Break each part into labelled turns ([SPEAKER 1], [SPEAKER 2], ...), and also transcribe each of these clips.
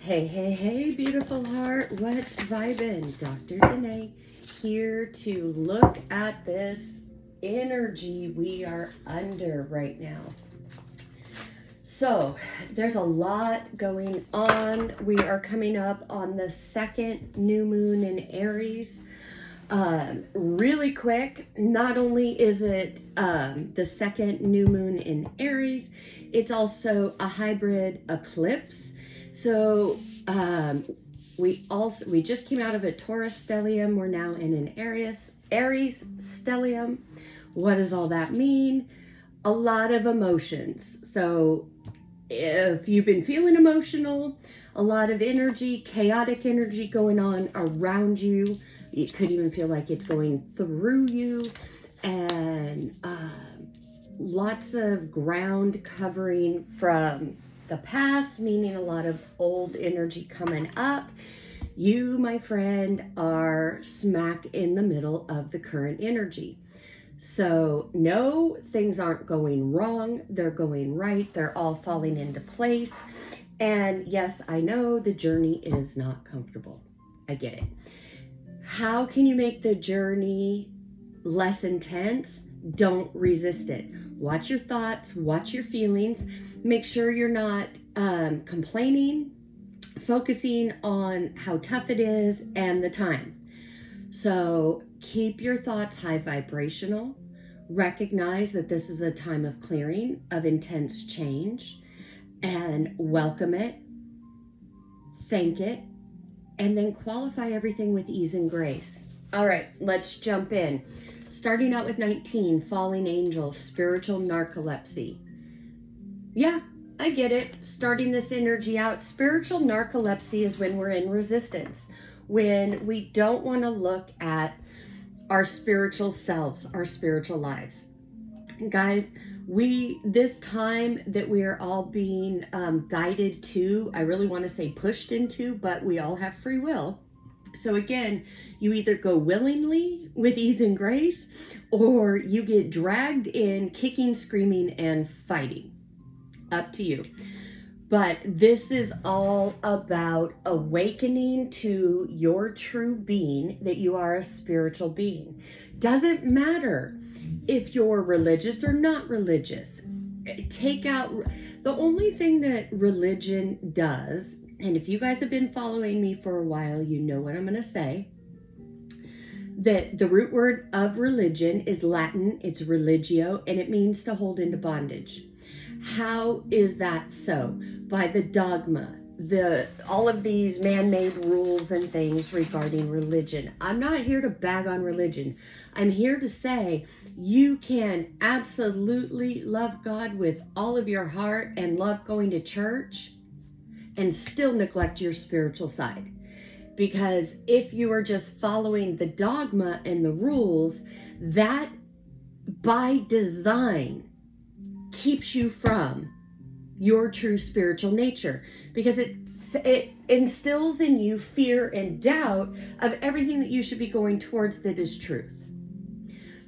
[SPEAKER 1] Hey, hey, hey, beautiful heart. What's vibin'? Dr. Danae here to look at this energy we are under right now. So, there's a lot going on. We are coming up on the second new moon in Aries. Really quick, not only is it the second new moon in Aries, it's also a hybrid eclipse. So we just came out of a Taurus stellium. We're now in an Aries stellium. What does all that mean? A lot of emotions. So if you've been feeling emotional, a lot of energy, chaotic energy going on around you. It could even feel like it's going through you, and lots of ground covering from the past, meaning a lot of old energy coming up. You, my friend, are smack in the middle of the current energy. So no, things aren't going wrong. They're going right. They're all falling into place. And yes, I know the journey is not comfortable. I get it. How can you make the journey less intense? Don't resist it. Watch your thoughts, watch your feelings. Make sure you're not complaining, focusing on how tough it is and the time. So keep your thoughts high vibrational. Recognize that this is a time of clearing, of intense change, and welcome it, thank it, and then qualify everything with ease and grace. All right, let's jump in. Starting out with 19, falling angel, spiritual narcolepsy. Yeah, I get it. Starting this energy out, spiritual narcolepsy is when we're in resistance, when we don't want to look at our spiritual selves, our spiritual lives. Guys, this time that we are all being guided to, I really want to say pushed into, but we all have free will. So again, you either go willingly with ease and grace, or you get dragged in, kicking, screaming, and fighting. Up to you. But this is all about awakening to your true being, that you are a spiritual being. Doesn't matter if you're religious or not religious. Take out the only thing that religion does, and if you guys have been following me for a while, you know what I'm going to say, that the root word of religion is Latin, it's religio, and it means to hold into bondage. How is that so? By the dogma, all of these man-made rules and things regarding religion. I'm not here to bag on religion. I'm here to say you can absolutely love God with all of your heart and love going to church and still neglect your spiritual side. Because if you are just following the dogma and the rules, that by design keeps you from your true spiritual nature, because it instills in you fear and doubt of everything that you should be going towards that is truth.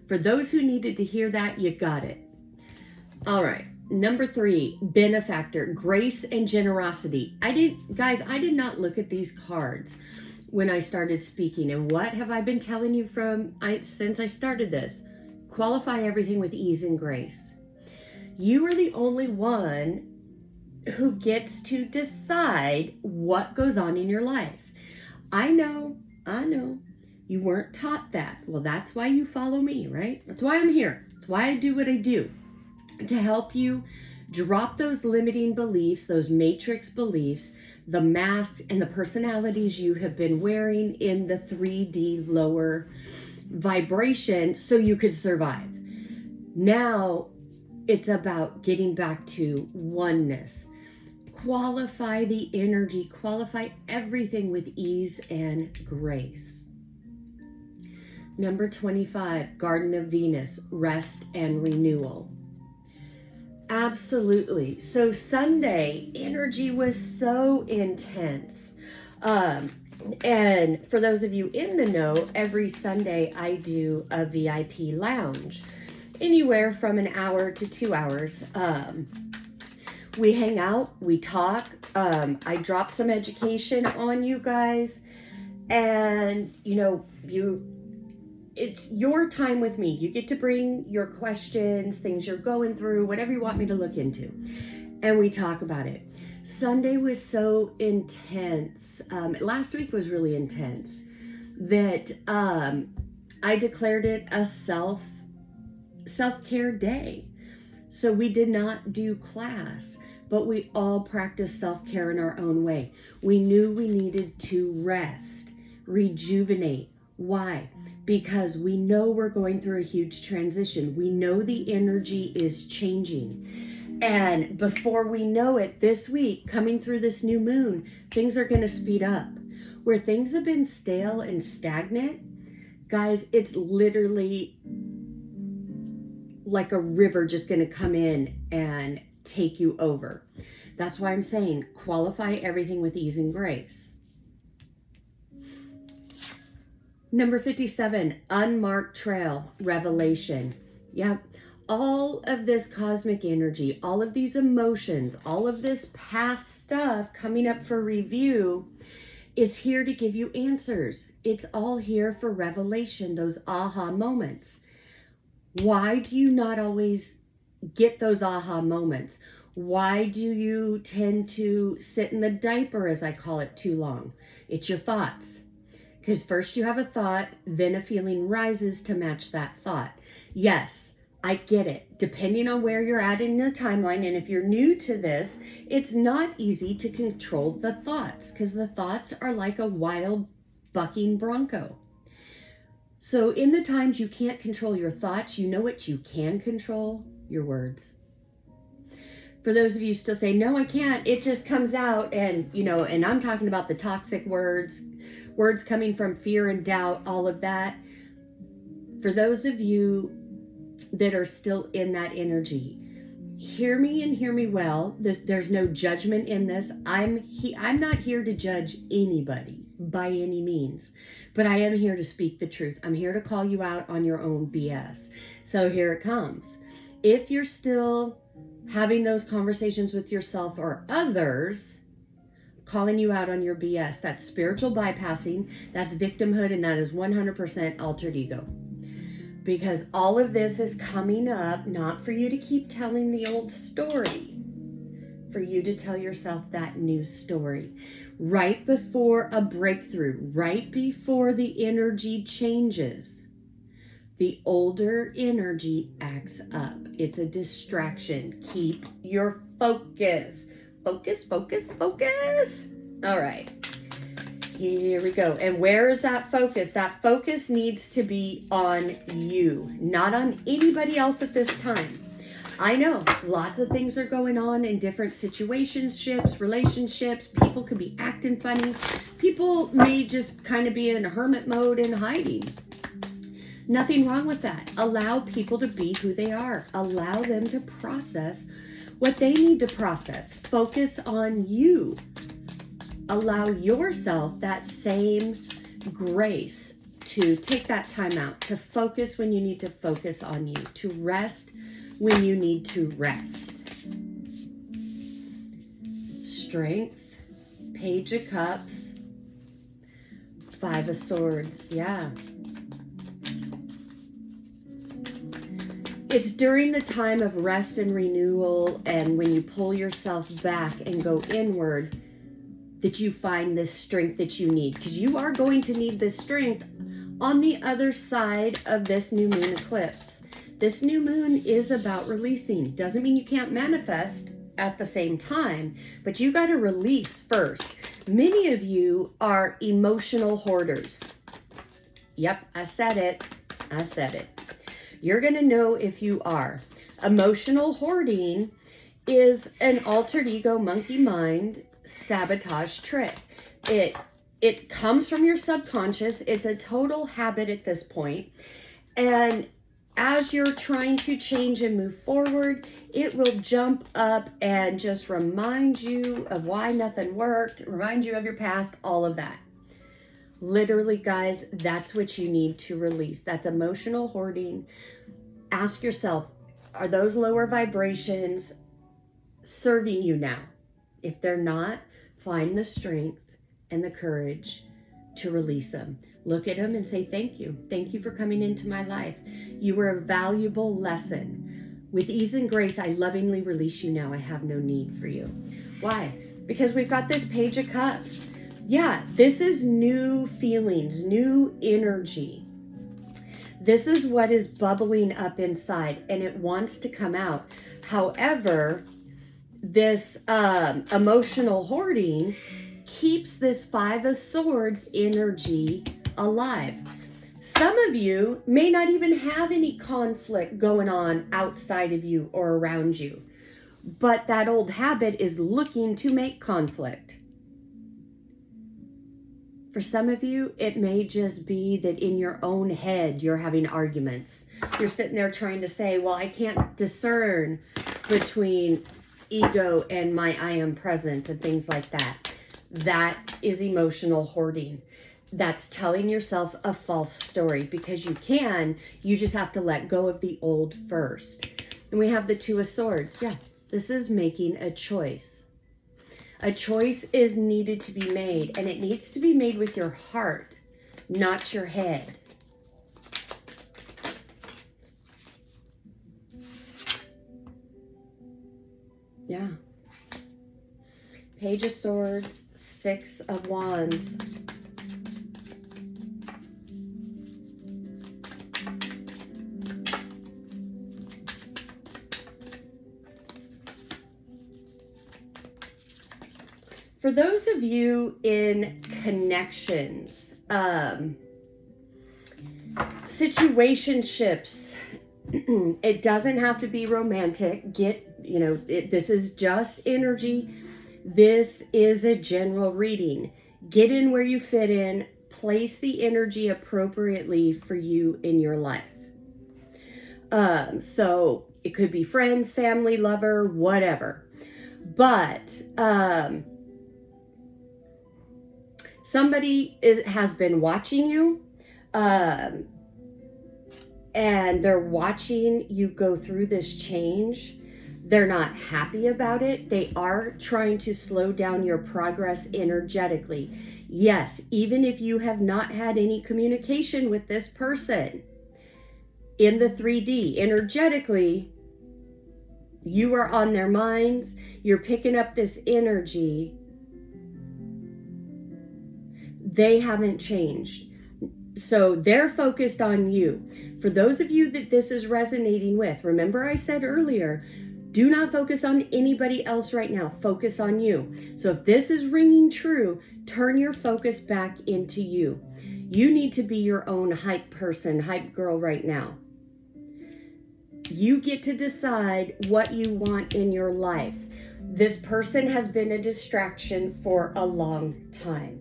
[SPEAKER 1] For those who needed to hear that, you got it. All right. Number 3, benefactor, grace and generosity. I did not look at these cards when I started speaking. And what have I been telling you since I started this? Qualify everything with ease and grace. You are the only one who gets to decide what goes on in your life. I know, you weren't taught that. Well, that's why you follow me, right? That's why I'm here. That's why I do what I do, to help you drop those limiting beliefs, those matrix beliefs, the masks and the personalities you have been wearing in the 3D lower vibration so you could survive. Now, it's about getting back to oneness. Qualify the energy, qualify everything with ease and grace. Number 25, Garden of Venus, rest and renewal. Absolutely. So Sunday, energy was so intense. And for those of you in the know, every Sunday I do a VIP lounge. Anywhere from an hour to 2 hours. We hang out, we talk. I drop some education on you guys, and it's your time with me. You get to bring your questions, things you're going through, whatever you want me to look into, and we talk about it. Sunday was so intense. Last week was really intense that I declared it a self-care day. So we did not do class, but we all practiced self-care in our own way. We knew we needed to rest, rejuvenate. Why? Because we know we're going through a huge transition. We know the energy is changing. And before we know it, this week, coming through this new moon, things are going to speed up. Where things have been stale and stagnant, guys, it's literally like a river just going to come in and take you over. That's why I'm saying qualify everything with ease and grace. Number 57, unmarked trail, revelation. Yep. All of this cosmic energy, all of these emotions, all of this past stuff coming up for review is here to give you answers. It's all here for revelation, those aha moments. Why do you not always get those aha moments? Why do you tend to sit in the diaper, as I call it, too long? It's your thoughts. Because first you have a thought, then a feeling rises to match that thought. Yes, I get it. Depending on where you're at in the timeline, and if you're new to this, it's not easy to control the thoughts because the thoughts are like a wild bucking bronco. So in the times you can't control your thoughts, you know what you can control? Your words. For those of you still say, no, I can't, it just comes out, and and I'm talking about the toxic words coming from fear and doubt, all of that. For those of you that are still in that energy, hear me and hear me well. There's no judgment in this. I'm not here to judge anybody by any means, but I am here to speak the truth. I'm here to call you out on your own BS. So here it comes. If you're still having those conversations with yourself or others, calling you out on your BS, that's spiritual bypassing, that's victimhood, and that is 100% altered ego. Because all of this is coming up, not for you to keep telling the old story, for you to tell yourself that new story. Right before a breakthrough, right before the energy changes, the older energy acts up. It's a distraction. Keep your focus. Focus, focus, focus. All right. Here we go. And where is that focus? That focus needs to be on you, not on anybody else at this time. I know lots of things are going on in different situationships, relationships. People could be acting funny. People may just kind of be in hermit mode and hiding. Nothing wrong with that. Allow people to be who they are. Allow them to process what they need to process. Focus on you. Allow yourself that same grace to take that time out, to focus when you need to focus on you, to rest when you need to rest. Strength, Page of Cups, Five of Swords, yeah. It's during the time of rest and renewal, and when you pull yourself back and go inward, that you find this strength that you need. Because you are going to need this strength on the other side of this new moon eclipse. This new moon is about releasing. Doesn't mean you can't manifest at the same time, but you got to release first. Many of you are emotional hoarders. Yep, I said it. I said it. You're going to know if you are. Emotional hoarding is an altered ego monkey mind sabotage trick. It comes from your subconscious. It's a total habit at this point. And as you're trying to change and move forward, it will jump up and just remind you of why nothing worked, remind you of your past, all of that. Literally, guys, that's what you need to release. That's emotional hoarding. Ask yourself, are those lower vibrations serving you now. If they're not, find the strength and the courage to release them. Look at them and say, thank you. Thank you for coming into my life. You were a valuable lesson. With ease and grace, I lovingly release you now. I have no need for you. Why? Because we've got this Page of Cups. Yeah, this is new feelings, new energy. This is what is bubbling up inside, and it wants to come out. However, this emotional hoarding keeps this Five of Swords energy alive. Some of you may not even have any conflict going on outside of you or around you, but that old habit is looking to make conflict. For some of you, it may just be that in your own head, you're having arguments. You're sitting there trying to say, well, I can't discern between ego and my I am presence and things like that. That is emotional hoarding. That's telling yourself a false story, because you just have to let go of the old first. And we have the Two of Swords. Yeah, this is making a choice. A choice is needed to be made, and it needs to be made with your heart, not your head. Yeah. Page of Swords, Six of Wands. For those of you in connections, situationships, it doesn't have to be romantic. This is just energy. This is a general reading. Get in where you fit in. Place the energy appropriately for you in your life. So it could be friend, family, lover, whatever. But somebody has been watching you, and they're watching you go through this change. They're not happy about it. They are trying to slow down your progress energetically. Yes, even if you have not had any communication with this person in the 3D, energetically, you are on their minds. You're picking up this energy. They haven't changed. So they're focused on you. For those of you that this is resonating with, remember I said earlier, do not focus on anybody else right now. Focus on you. So if this is ringing true, turn your focus back into you. You need to be your own hype person, hype girl right now. You get to decide what you want in your life. This person has been a distraction for a long time.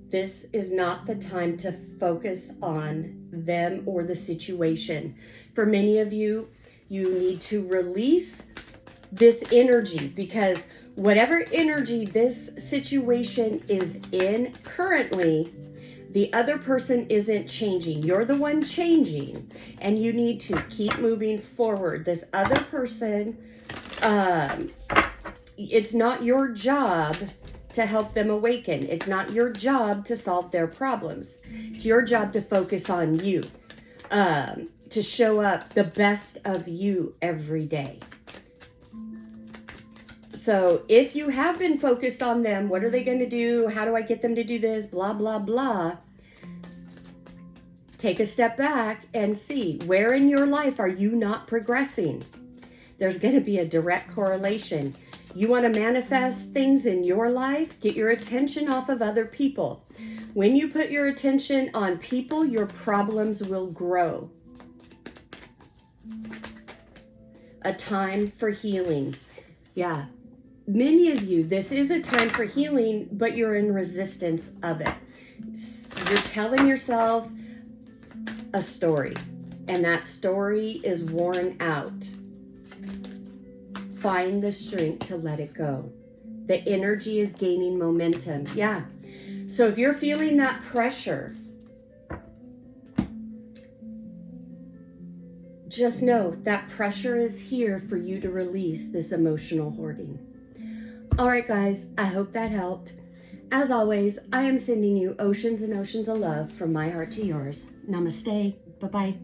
[SPEAKER 1] This is not the time to focus on them or the situation. For many of you, you need to release this energy, because whatever energy this situation is in currently, the other person isn't changing. You're the one changing, and you need to keep moving forward. This other person, it's not your job to help them awaken. It's not your job to solve their problems. It's your job to focus on you, to show up the best of you every day. So if you have been focused on them, what are they going to do? How do I get them to do this? Blah, blah, blah. Take a step back and see, where in your life are you not progressing? There's going to be a direct correlation. You want to manifest things in your life? Get your attention off of other people. When you put your attention on people, your problems will grow. A time for healing. Yeah. Many of you, this is a time for healing, but you're in resistance of it. You're telling yourself a story, and that story is worn out. Find the strength to let it go. The energy is gaining momentum. Yeah. So if you're feeling that pressure, just know that pressure is here for you to release this emotional hoarding. All right, guys, I hope that helped. As always, I am sending you oceans and oceans of love from my heart to yours. Namaste. Bye-bye.